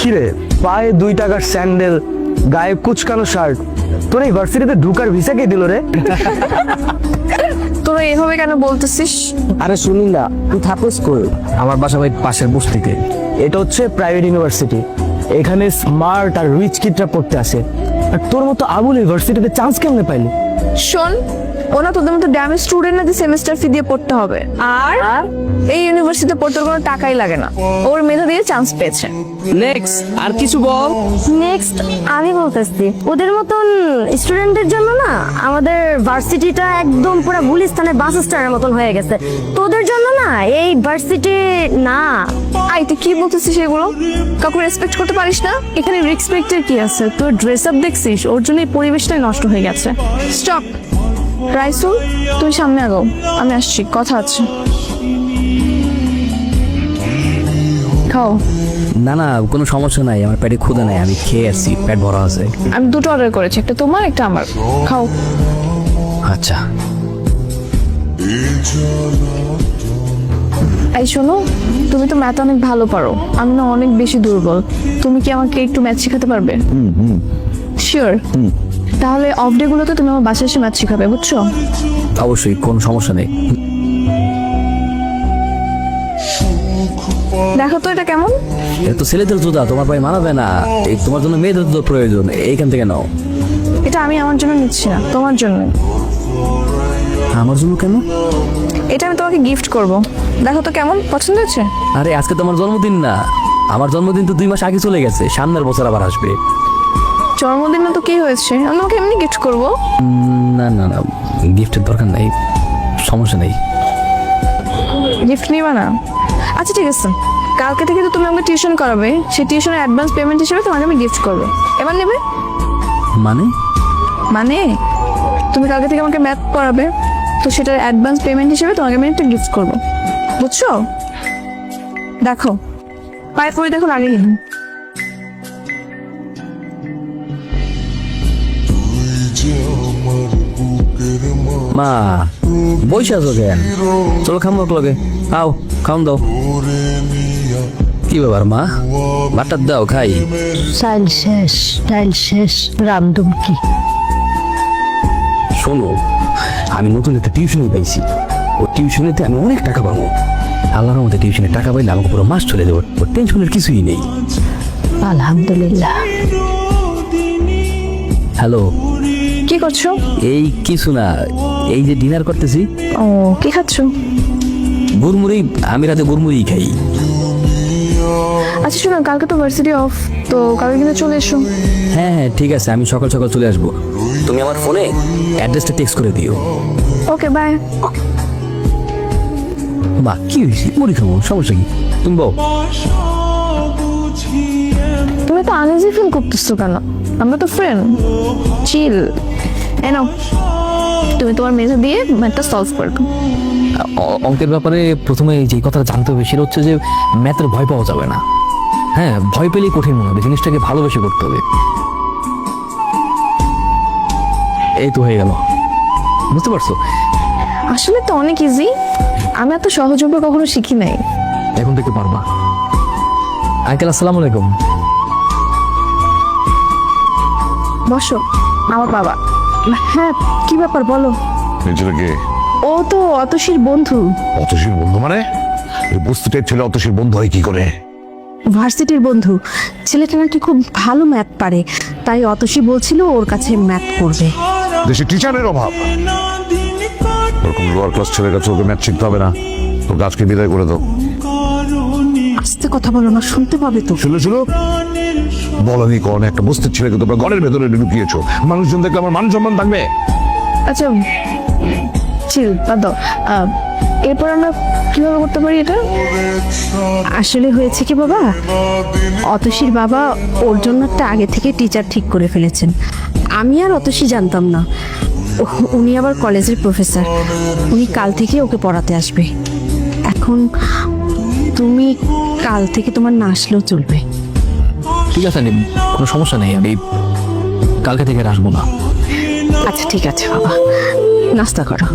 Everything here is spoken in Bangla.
কিরে, পায়ে 2 টাকার স্যান্ডেল, গায়ে কুচকানো শার্ট, তোর এই ভার্সিটিতে ঢুকার ভিসা কে দিল রে? তোরা এভাবে কেন বলতেছিস? আরে শুনি না, তুই থাকস কই? আমার বাসা ভাই পাশের বস্তিতে। এটা হচ্ছে প্রাইভেট ইউনিভার্সিটি, এখানে স্মার্ট আর রিচ কিডরা পড়তে আসে। আর তোর মতো আবুল ইউনিভার্সিটিতে চান্স কেমনে পাইলি? শোন, ওনা তোদের মতো ড্যামেজ স্টুডেন্ট না যে সেমিস্টার ফি দিয়ে পড়তে হবে। আর এই ইউনিভার্সিটিতে পড়তে কোনো টাকাই লাগে না, ওর মেধা দিয়ে চান্স পেয়েছে। নেক্সট আর কিছু বল। নেক্সট আমি বলতেছি, ওদের মতন স্টুডেন্টদের জন্য না আমাদের ভার্সিটিটা একদম পুরো গুলিস্তানের বাস স্ট্যান্ডের মতন হয়ে গেছে। তোদের জন্য না এই ভার্সিটি না। আই তুই কি বলতেছিস এগুলো? কাউকে রেসপেক্ট করতে পারিস না? এখানে রেসপেক্টের কি আছে? তোর ড্রেস আপ দেখছিস, ওর জন্য এই পরিবেশটাই নষ্ট হয়ে গেছে। স্টপ রাইসুল, তুই সামনে আগাও, আমি আসছি, কথা আছে। খাও। না না, কোনো সমস্যা নাই, আমার পেটে ক্ষুধা নাই, আমি খেয়ে আসছি, পেট ভরা আছে। আমি দুটো অর্ডার করেছি, একটা তোমার একটা আমার। খাও। আচ্ছা। এই শোনো, তুমি তো ম্যাথ অনেক ভালো পারো, আমি না অনেক বেশি দুর্বল। তুমি কি আমাকে একটু ম্যাথ শেখাতে পারবে? শিওর? তাহলে অফ ডে গুলোতে তুমি আমার বাসায় এসে ম্যাথ শেখাবে, বুঝছো? অবশ্যই, কোনো সমস্যা নেই। দেখো তো এটা কেমন। এটা তো ছেলেদের জুতা, তোমার পায়ে মানাবে না, এই তোমার জন্য মেয়েদের জুতো প্রয়োজন, এইখান থেকে নাও। এটা আমি আমার জন্য নিচ্ছি না, তোমার জন্য। আমার জন্য কেন? এটা আমি তোমাকে গিফট করব, দেখো তো কেমন, পছন্দ হয়েছে? আরে আজকে তো আমার জন্মদিন না, আমার জন্মদিন তো 2 মাস আগে চলে গেছে, সামনের বছর আবার আসবে। জন্মদিন না তো কি হয়েছে, আমি তোমাকে এমনি গিফট করব। না না না, গিফটের দরকার নাই, সমস্যা নেই। গিফট নিবা না? আচ্ছা ঠিক আছে, কালকে থেকে তো তুমি আমাকে টিউশন করাবে, সেই টিউশনের অ্যাডভান্স পেমেন্ট হিসেবে তোমাকে আমি গিফট করবো। এবার নেবে? মানে? মানে তুমি কালকে থেকে আমাকে ম্যাথ পড়াবে, তো সেটার অ্যাডভান্স পেমেন্ট হিসেবে তোমাকে আমি একটা গিফট করবো, বুঝছো? দেখো পায়ে পরে দেখো, লাগে কি? মা বসে আছো কেন? চলো খাম লগে, আও খাওন দাও। কি ব্যাপার মা, ভাতটা দাও খাই। স্টাইল শেষ রামদম কি? শোনো, আমি নতুন একটা টিউশনি পাইছি, ও টিউশনিতে আমি অনেক টাকা পাবো। আল্লাহর মধ্যে টিউশনে টাকা পাইলে আমাকে পুরো মাস চলে দেবো, ওর টেনশনের কিছুই নেই। আলহামদুলিল্লাহ। হ্যালো, কি করছো? এই কিছু না, এই যে ডিনার করতেছি। ও, কি খাচ্ছো? গুড়মুড়ি, আমি রাতে গুড়মুড়ি খাই। আচ্ছা শোনো, কালকে তো ভার্সিটি অফ, তো কালকে কিন্তু চলে এসো। হ্যাঁ হ্যাঁ ঠিক আছে, আমি সকাল সকাল চলে আসবো। তুমি আমার ফোনে অ্যাড্রেসটা টেক্সট করে দিও। Okay bye. মা কি হয়েছে, মুড়ি খাবো, সমস্যা কি? তুমি বল। তুমি তো আনইজি ফিল করতেছো কেন? আমরা তো ফ্রেন্ড, চিল। এনো, তুমি তোমার মেধা দিয়ে ম্যাথটা সলভ করবে। অঙ্কের ব্যাপারে প্রথমে যে কথাটা জানতে হবে সেটা হচ্ছে যে ম্যাথের ভয় পাওয়া যাবে না। হ্যাঁ, ভয় পেলেই কঠিন মনে হবে, জিনিসটাকে ভালোবেসে করতে হবে। এই তো হয়ে গেল, বুঝতে পারছো? আসলে তো অনেক ইজি, আমি এত সহজভাবে কখনো শিখি নাই। এখন থেকে পারবা। আঙ্কেল আসসালামু আলাইকুম। বসো, আমার বাবা। হ্যাঁ, কি ব্যাপার বলো। ছেলেকে ও তো অতসীর বন্ধু। অতসীর বন্ধু মানে? এই বস্তুটার ছেলে অতসীর বন্ধু হয় কি করে? ভার্সিটির বন্ধু, ছেলেটা নাকি খুব ভালো ম্যাথ পারে, তাই অতসী বলছিল ওর কাছে ম্যাথ করবে। দেশে টিচারের অভাব, ওরকম লোয়ার ক্লাস ছেলের কাছে ওকে ম্যাথ শিখতে হবে না, তোর গাছকে বিদায় করে দাও। আস্তে কথা বলো না, শুনতে পাবে তো। শুনো বলনি কোন একটা বস্তির ছেলেকে তোমরা ঘরের ভেতরে ঢুকিয়েছো, মানুষজন দেখলে আমার মান সম্মান থাকবে? আচ্ছা চিল, বাদ দাও। এরপর আমরা কিভাবে করতে পারি এটা? আসলে হয়েছে কি বাবা, অতসীর বাবা ওর জন্য একটা আগে থেকে টিচার ঠিক করে ফেলেছেন। আমি আর অতসী জানতাম না, উনি আবার কলেজের প্রফেসর, উনি কাল থেকে ওকে পড়াতে আসবে। এখন তুমি কাল থেকে তোমার না আসলেও চলবে। ঠিক আছে, কোনো সমস্যা নেই, আমি কালকে থেকে আর আসবো না। আচ্ছা ঠিক আছে বাবা, নাস্তা করো।